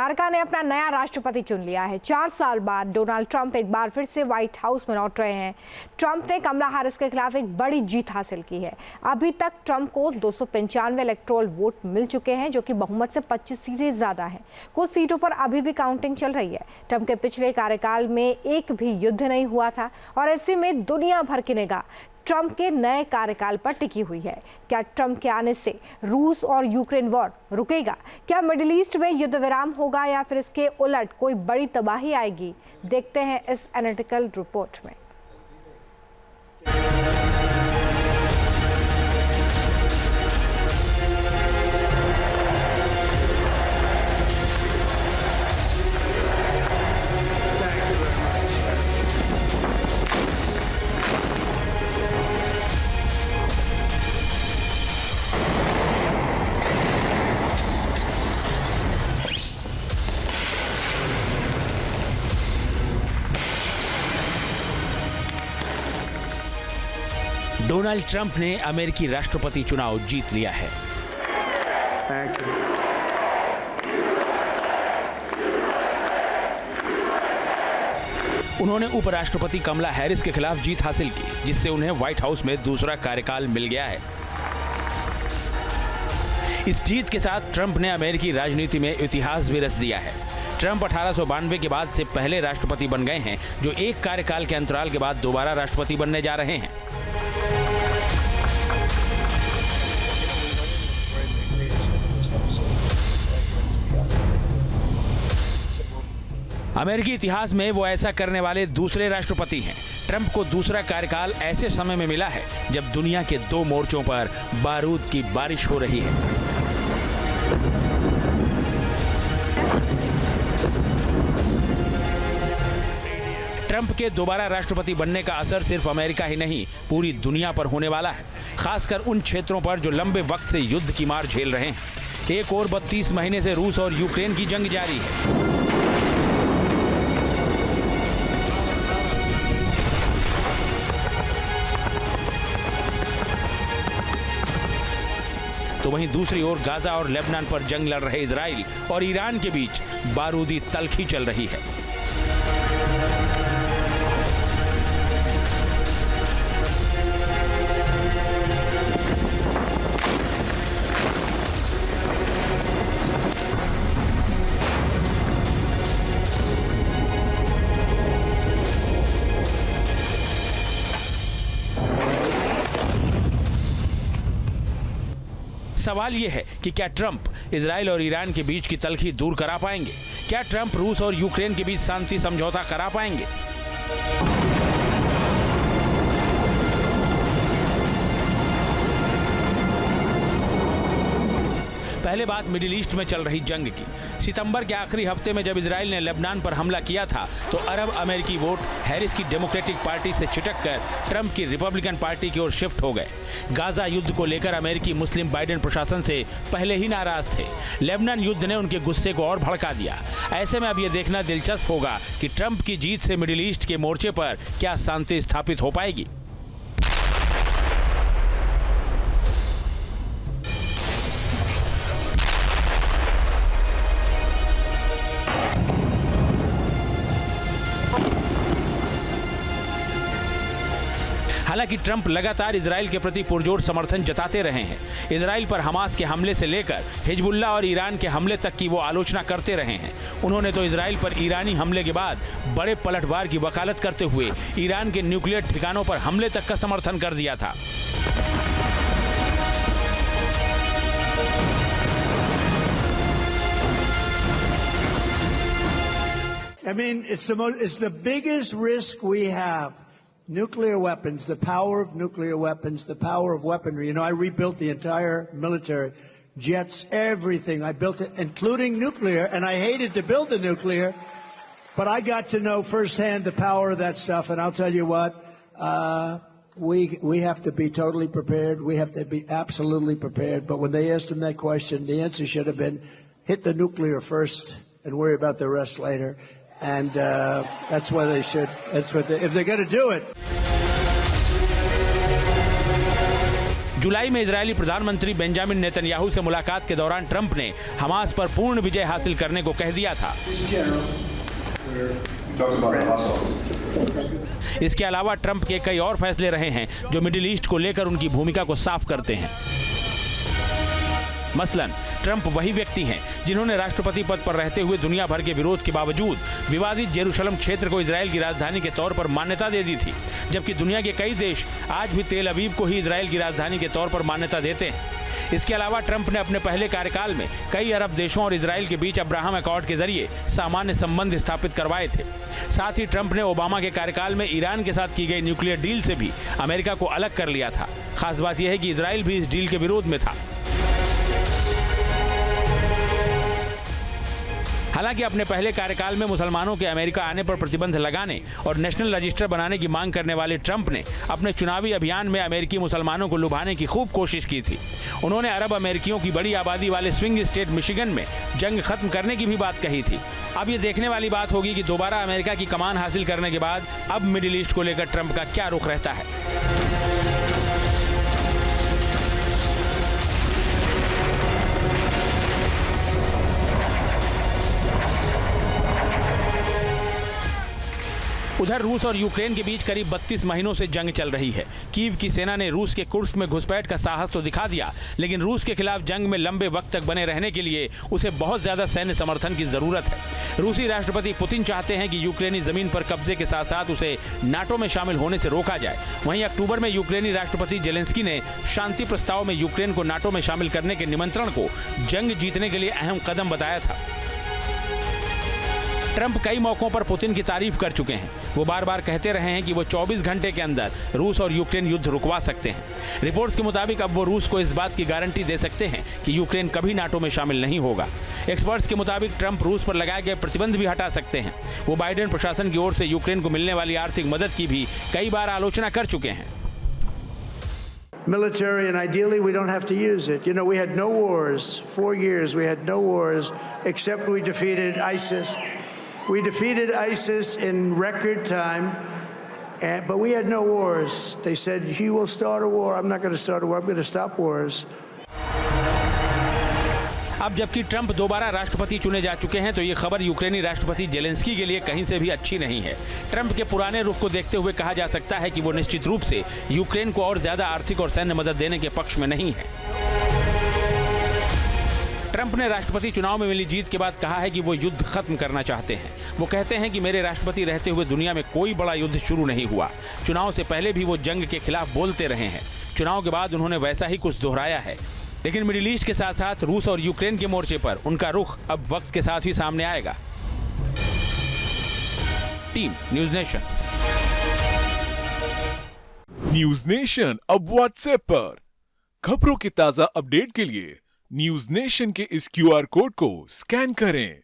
America ने अपना नया राष्ट्रपति चुन लिया है। 4 साल बाद डोनाल्ड ट्रंप एक बार फिर से व्हाइट हाउस में लौट रहे हैं। ट्रंप ने कमला हैरिस के खिलाफ एक बड़ी जीत हासिल की है। अभी तक ट्रंप को 295 इलेक्टोरल वोट मिल चुके हैं, जो कि बहुमत से 25 सीटें ज्यादा हैं। कुछ सीटों पर अभी भी काउंटिंग चल रही है। ट्रंप के पिछले कार्यकाल में एक भी युद्ध नहीं हुआ था और ऐसे में दुनिया भर की निगाह ट्रंप के नए कार्यकाल पर टिकी हुई है। क्या ट्रंप के आने से रूस और यूक्रेन वॉर रुकेगा? क्या मिडिल ईस्ट में युद्ध विराम होगा या फिर इसके उलट कोई बड़ी तबाही आएगी? देखते हैं इस एनालिटिकल रिपोर्ट में। डोनाल्ड ट्रंप ने अमेरिकी राष्ट्रपति चुनाव जीत लिया है। उन्होंने उपराष्ट्रपति कमला हैरिस के खिलाफ जीत हासिल की, जिससे उन्हें व्हाइट हाउस में दूसरा कार्यकाल मिल गया है। इस जीत के साथ ट्रंप ने अमेरिकी राजनीति में इतिहास भी रच दिया है। ट्रंप 1892 के बाद से पहले राष्ट्रपति बन गए हैं, जो एक कार्यकाल के अंतराल के बाद दोबारा राष्ट्रपति बनने जा रहे हैं। अमेरिकी इतिहास में वो ऐसा करने वाले दूसरे राष्ट्रपति हैं। ट्रंप को दूसरा कार्यकाल ऐसे समय में मिला है जब दुनिया के 2 मोर्चों पर बारूद की बारिश हो रही है। ट्रंप के दोबारा राष्ट्रपति बनने का असर सिर्फ अमेरिका ही नहीं, पूरी दुनिया पर होने वाला है, खासकर उन क्षेत्रों पर जो लंबे वक्त से युद्ध की मार झेल रहे हैं। एक और 32 महीने से रूस और यूक्रेन की जंग जारी है। तो वहीं दूसरी ओर गाजा और लेबनान पर जंग लड़ रहे इजराइल और ईरान के बीच बारूदी तल्खी चल रही है। सवाल यह है कि क्या ट्रंप इजराइल और ईरान के बीच की तल्खी दूर करा पाएंगे? क्या ट्रंप रूस और यूक्रेन के बीच शांति समझौता करा पाएंगे? पहले बात मिडिल ईस्ट में चल रही जंग की। सितंबर के आखिरी हफ्ते में जब इजराइल ने लेबनान पर हमला किया था, तो अरब अमेरिकी वोट हैरिस की डेमोक्रेटिक पार्टी से छिटककर ट्रंप की रिपब्लिकन पार्टी की ओर शिफ्ट हो गए। गाजा युद्ध को लेकर अमेरिकी मुस्लिम बाइडेन प्रशासन से पहले ही नाराज थे। लेबनान युद्ध ने उनके गुस्से को और भड़का दिया। ऐसे में अब यह देखना दिलचस्प होगा कि ट्रंप की जीत से मिडिल ईस्ट के मोर्चे पर क्या शांति स्थापित हो पाएगी। हालांकि ट्रंप लगातार इजराइल के प्रति पुरजोर समर्थन जताते रहे हैं। इजराइल पर हमास के हमले से लेकर हिजबुल्लाह और ईरान के हमले तक की वो आलोचना करते रहे हैं। उन्होंने तो इजराइल पर ईरानी हमले के बाद बड़े पलटवार की वकालत करते हुए ईरान के न्यूक्लियर ठिकानों पर हमले तक का समर्थन कर दिया था। I mean, it's the biggest risk we have. Nuclear weapons, the power of nuclear weapons, the power of weaponry. You know, I rebuilt the entire military, jets, everything. I built it, including nuclear, and I hated to build the nuclear, but I got to know firsthand the power of that stuff, and I'll tell you what, we have to be totally prepared. We have to be absolutely prepared. But when they asked him that question, the answer should have been, hit the nuclear first and worry about the rest later. And that's what they should. That's what if they're going to do it. जुलाई में Israeli प्रधानमंत्री Benjamin Netanyahu से मुलाकात के दौरान Trump ने Hamas पर पूर्ण विजय हासिल करने को कह दिया था। इसके अलावा ट्रंप के कई और फैसले रहे हैं जो मिडिल ईस्ट को लेकर उनकी भूमिका को साफ करते हैं। मसलन ट्रंप वही व्यक्ति हैं जिन्होंने राष्ट्रपति पद पर रहते हुए दुनिया भर के विरोध के बावजूद विवादित जेरूशलम क्षेत्र को इजराइल की राजधानी के तौर पर मान्यता दे दी थी, जबकि दुनिया के कई देश आज भी तेल अवीव को ही इजराइल की राजधानी के तौर पर मान्यता देते हैं। इसके अलावा ट्रंप ने अपने पहले कार्यकाल में कई अरब देशों और इजराइल के बीच अब्राहम अकॉर्ड के जरिए सामान्य संबंध स्थापित करवाए थे। साथ ही ट्रंप ने ओबामा के कार्यकाल में ईरान के साथ की गई न्यूक्लियर डील से भी अमेरिका को अलग कर लिया था। खास बात यह है कि इजराइल भी इस डील के विरोध में था। हालांकि अपने पहले कार्यकाल में मुसलमानों के अमेरिका आने पर प्रतिबंध लगाने और नेशनल रजिस्टर बनाने की मांग करने वाले ट्रंप ने अपने चुनावी अभियान में अमेरिकी मुसलमानों को लुभाने की खूब कोशिश की थी। उन्होंने अरब अमेरिकियों की बड़ी आबादी वाले स्विंग स्टेट मिशिगन में जंग खत्म करने की भी बात कही थी। अब ये देखने वाली बात होगी कि दोबारा अमेरिका की कमान हासिल करने के बाद अब मिडिल ईस्ट को लेकर ट्रंप का क्या रुख रहता है। उधर रूस और यूक्रेन के बीच करीब 32 महीनों से जंग चल रही है। कीव की सेना ने रूस के कुर्स्क में घुसपैठ का साहस तो दिखा दिया, लेकिन रूस के खिलाफ जंग में लंबे वक्त तक बने रहने के लिए उसे बहुत ज्यादा सैन्य समर्थन की जरूरत है। रूसी राष्ट्रपति पुतिन चाहते हैं कि यूक्रेनी जमीन पर कब्जे के साथ साथ उसे नाटो में शामिल होने से रोका जाए। वहीं अक्टूबर में यूक्रेनी राष्ट्रपति जेलेंस्की ने शांति प्रस्ताव में यूक्रेन को नाटो में शामिल करने के निमंत्रण को जंग जीतने के लिए अहम कदम बताया था। ट्रंप कई मौकों पर पुतिन की तारीफ कर चुके हैं। वो बार बार कहते रहे हैं कि वो 24 घंटे के अंदर रूस और यूक्रेन युद्ध रुकवा सकते हैं। रिपोर्ट्स के मुताबिक अब वो रूस को इस बात की गारंटी दे सकते हैं कि यूक्रेन कभी नाटो में शामिल नहीं होगा। एक्सपर्ट्स के मुताबिक ट्रंप रूस पर लगाए गए प्रतिबंध भी हटा सकते हैं। वो बाइडेन प्रशासन की ओर से यूक्रेन को मिलने वाली आर्थिक मदद की भी कई बार आलोचना कर चुके हैं। Military, and ideally we don't have to use it. You know, we had no wars. 4 years we had no wars except we defeated ISIS. We defeated ISIS in record time, but we had no wars. They said, he will start a war. I'm not going to start a war. I'm going to stop wars. अब जबकि Trump दोबारा राष्ट्रपति चुने जा चुके हैं तो ये खबर यूक्रेनी राष्ट्रपति जेलेंस्की के लिए कहीं से भी अच्छी नहीं है। ट्रंप के पुराने रुख को देखते हुए कहा जा सकता है कि वो निश्चित रूप से यूक्रेन को और ज्यादा आर्थिक और सैन्य मदद देने के पक्ष में नहीं है। ट्रंप ने राष्ट्रपति चुनाव में मिली जीत के बाद कहा है कि वो युद्ध खत्म करना चाहते हैं। वो कहते हैं कि मेरे राष्ट्रपति रहते हुए दुनिया में कोई बड़ा युद्ध शुरू नहीं हुआ। चुनाव से पहले भी वो जंग के खिलाफ बोलते रहे हैं। चुनाव के बाद उन्होंने वैसा ही कुछ दोहराया है। लेकिन मिडिल ईस्ट के साथ साथ रूस और यूक्रेन के मोर्चे पर उनका रुख अब वक्त के साथ ही सामने आएगा। Team news nation. News nation अब व्हाट्सएप पर खबरों की ताजा अपडेट के लिए न्यूज़ नेशन के इस QR कोड को स्कैन करें।